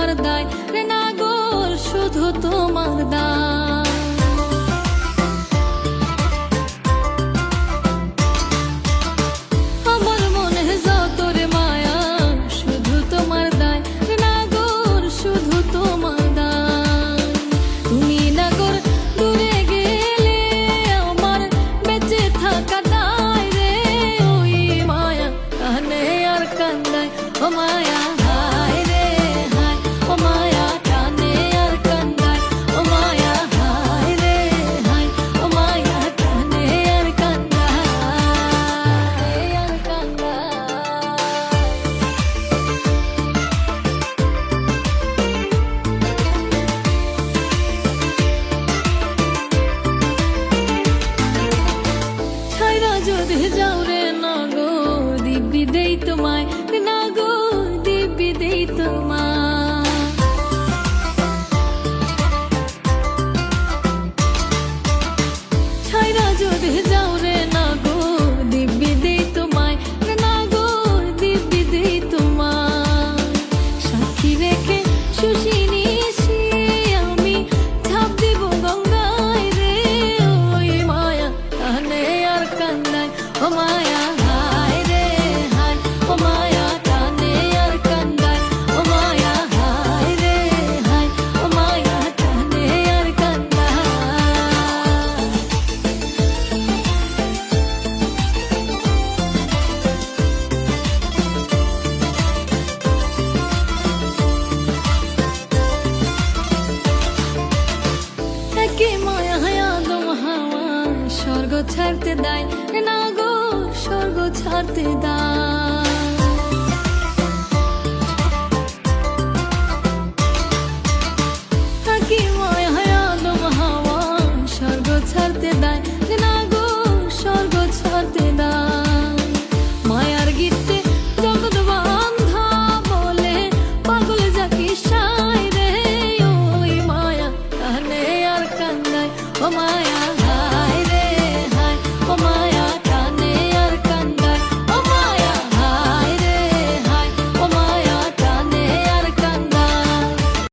তোমার দায় রে নাগর, শুধু তোমার দায়। আমার মনে যত রে মায়া, শুধু তোমার দায় রে নাগর, শুধু তোমার দায়। তুমি নাগর দূরে গেলে আমার বেঁচে থাকা দায় রে, ওই মায়া কানে আর কান্দায় ও মায়া। যদি যাও রে নাগো, দিব্যি দেই তোমায় নাগো, দিব্যি দেই তোমায়। ছাইরা যদি যাও রে নাগো, দিব্যি দেই তোমায় নাগো, দিব্যি দেই তোমায়। সাক্ষী রেখে শুষিনি আমি ঝাঁপ দিব গঙ্গায় রে, ওই মায়া কানে আর কান্দায় ও মায়া। হায় রে হায় ও মায়া কানে আর কান্দায় ও মায়া। হায় রে হায় ও মায়া কানে আর কান্দায়। একে মায়া আদম হাওয়া স্বর্গ ছাড়তে দেয় নাগো, স্বর্গ ছাড়তে দাও।